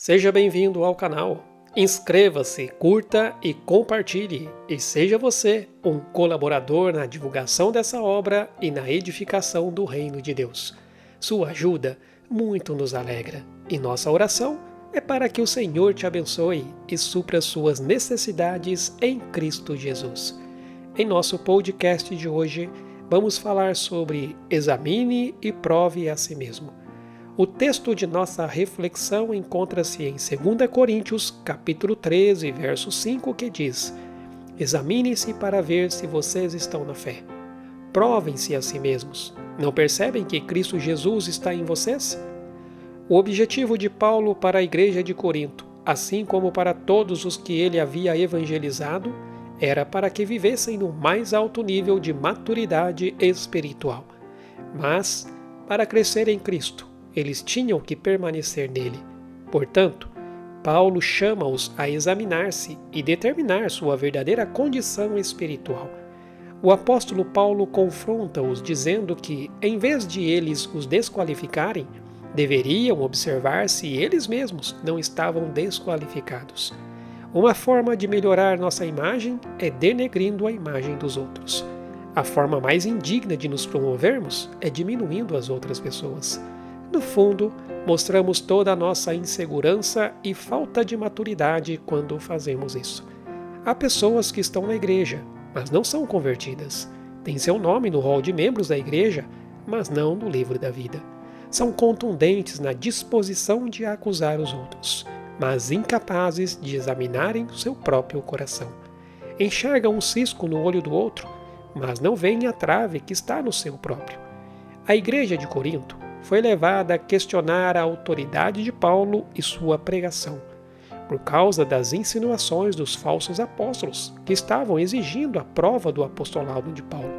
Seja bem-vindo ao canal. Inscreva-se, curta e compartilhe, e seja você um colaborador na divulgação dessa obra e na edificação do Reino de Deus. Sua ajuda muito nos alegra, e nossa oração é para que o Senhor te abençoe e supra suas necessidades em Cristo Jesus. Em nosso podcast de hoje, vamos falar sobre examine e prove a si mesmo. O texto de nossa reflexão encontra-se em 2 Coríntios, capítulo 13, verso 5, que diz: Examine-se para ver se vocês estão na fé. Provem-se a si mesmos. Não percebem que Cristo Jesus está em vocês? O objetivo de Paulo para a igreja de Corinto, assim como para todos os que ele havia evangelizado, era para que vivessem no mais alto nível de maturidade espiritual. Mas, para crescer em Cristo, eles tinham que permanecer nele. Portanto, Paulo chama-os a examinar-se e determinar sua verdadeira condição espiritual. O apóstolo Paulo confronta-os dizendo que, em vez de eles os desqualificarem, deveriam observar se eles mesmos não estavam desqualificados. Uma forma de melhorar nossa imagem é denegrindo a imagem dos outros. A forma mais indigna de nos promovermos é diminuindo as outras pessoas. No fundo, mostramos toda a nossa insegurança e falta de maturidade quando fazemos isso. Há pessoas que estão na igreja, mas não são convertidas. Têm seu nome no rol de membros da igreja, mas não no livro da vida. São contundentes na disposição de acusar os outros, mas incapazes de examinarem seu próprio coração. Enxergam um cisco no olho do outro, mas não veem a trave que está no seu próprio. A igreja de Corinto foi levada a questionar a autoridade de Paulo e sua pregação, por causa das insinuações dos falsos apóstolos, que estavam exigindo a prova do apostolado de Paulo.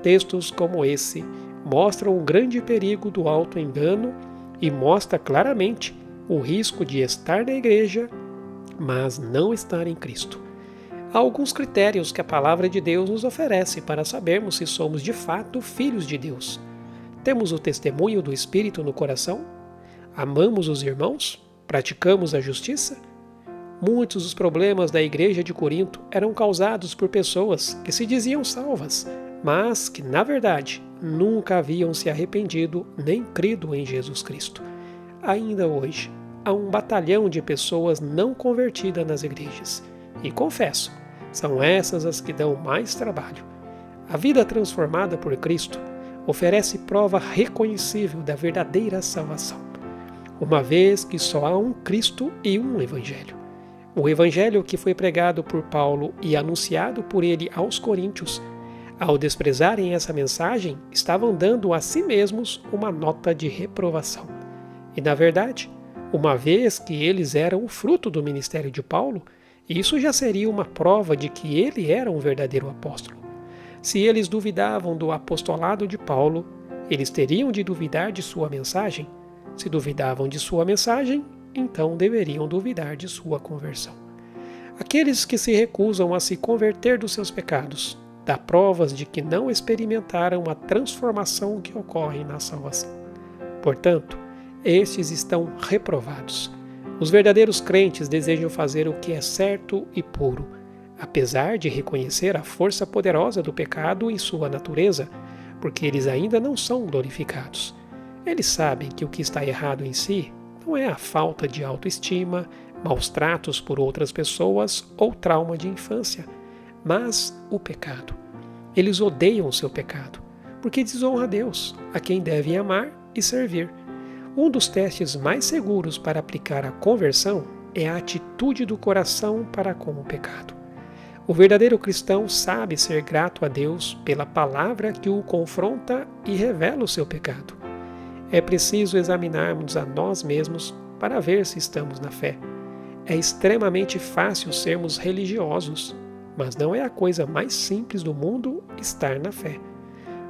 Textos como esse mostram o grande perigo do auto-engano e mostra claramente o risco de estar na igreja, mas não estar em Cristo. Há alguns critérios que a palavra de Deus nos oferece para sabermos se somos de fato filhos de Deus. Temos o testemunho do Espírito no coração? Amamos os irmãos? Praticamos a justiça? Muitos dos problemas da igreja de Corinto eram causados por pessoas que se diziam salvas, mas que, na verdade, nunca haviam se arrependido nem crido em Jesus Cristo. Ainda hoje, há um batalhão de pessoas não convertidas nas igrejas. E confesso, são essas as que dão mais trabalho. A vida transformada por Cristo oferece prova reconhecível da verdadeira salvação, uma vez que só há um Cristo e um Evangelho. O Evangelho que foi pregado por Paulo e anunciado por ele aos coríntios, ao desprezarem essa mensagem, estavam dando a si mesmos uma nota de reprovação. E, na verdade, uma vez que eles eram o fruto do ministério de Paulo, isso já seria uma prova de que ele era um verdadeiro apóstolo. Se eles duvidavam do apostolado de Paulo, eles teriam de duvidar de sua mensagem. Se duvidavam de sua mensagem, então deveriam duvidar de sua conversão. Aqueles que se recusam a se converter dos seus pecados, dá provas de que não experimentaram a transformação que ocorre na salvação. Portanto, estes estão reprovados. Os verdadeiros crentes desejam fazer o que é certo e puro, apesar de reconhecer a força poderosa do pecado em sua natureza, porque eles ainda não são glorificados. Eles sabem que o que está errado em si não é a falta de autoestima, maus tratos por outras pessoas ou trauma de infância, mas o pecado. Eles odeiam o seu pecado, porque desonra a Deus, a quem devem amar e servir. Um dos testes mais seguros para aplicar a conversão é a atitude do coração para com o pecado. O verdadeiro cristão sabe ser grato a Deus pela palavra que o confronta e revela o seu pecado. É preciso examinarmos a nós mesmos para ver se estamos na fé. É extremamente fácil sermos religiosos, mas não é a coisa mais simples do mundo estar na fé.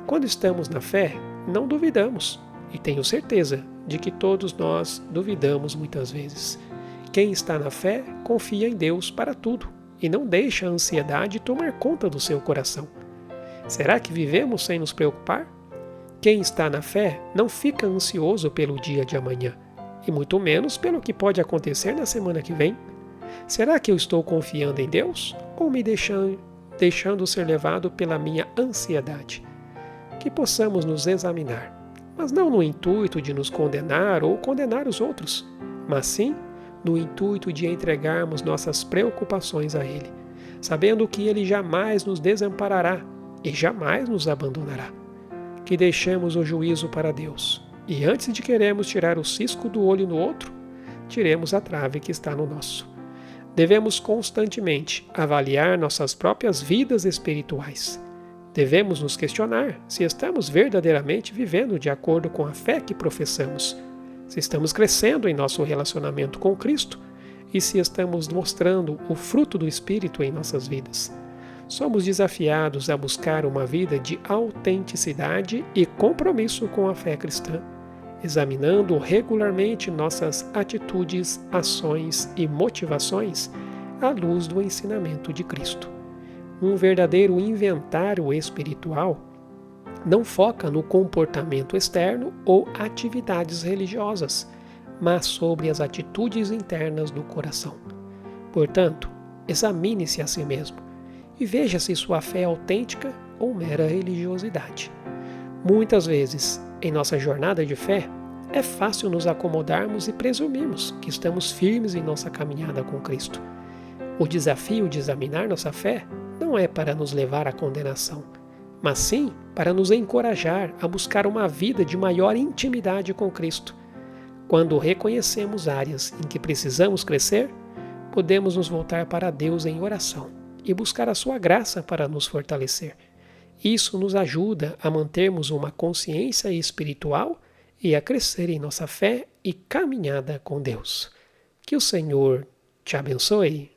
Quando estamos na fé, não duvidamos, e tenho certeza de que todos nós duvidamos muitas vezes. Quem está na fé confia em Deus para tudo e não deixa a ansiedade tomar conta do seu coração. Será que vivemos sem nos preocupar? Quem está na fé não fica ansioso pelo dia de amanhã. e muito menos pelo que pode acontecer na semana que vem. Será que eu estou confiando em Deus ou me deixando ser levado pela minha ansiedade? Que possamos nos examinar, mas não no intuito de nos condenar ou condenar os outros, mas sim no intuito de entregarmos nossas preocupações a Ele, sabendo que Ele jamais nos desamparará e jamais nos abandonará. Que deixemos o juízo para Deus, e antes de querermos tirar o cisco do olho no outro, tiremos a trave que está no nosso. Devemos constantemente avaliar nossas próprias vidas espirituais. Devemos nos questionar se estamos verdadeiramente vivendo de acordo com a fé que professamos, se estamos crescendo em nosso relacionamento com Cristo e se estamos mostrando o fruto do Espírito em nossas vidas. Somos desafiados a buscar uma vida de autenticidade e compromisso com a fé cristã, examinando regularmente nossas atitudes, ações e motivações à luz do ensinamento de Cristo. Um verdadeiro inventário espiritual não foca no comportamento externo ou atividades religiosas, mas sobre as atitudes internas do coração. Portanto, examine-se a si mesmo e veja se sua fé é autêntica ou mera religiosidade. Muitas vezes, em nossa jornada de fé, é fácil nos acomodarmos e presumirmos que estamos firmes em nossa caminhada com Cristo. O desafio de examinar nossa fé não é para nos levar à condenação, mas sim para nos encorajar a buscar uma vida de maior intimidade com Cristo. Quando reconhecemos áreas em que precisamos crescer, podemos nos voltar para Deus em oração e buscar a sua graça para nos fortalecer. Isso nos ajuda a mantermos uma consciência espiritual e a crescer em nossa fé e caminhada com Deus. Que o Senhor te abençoe.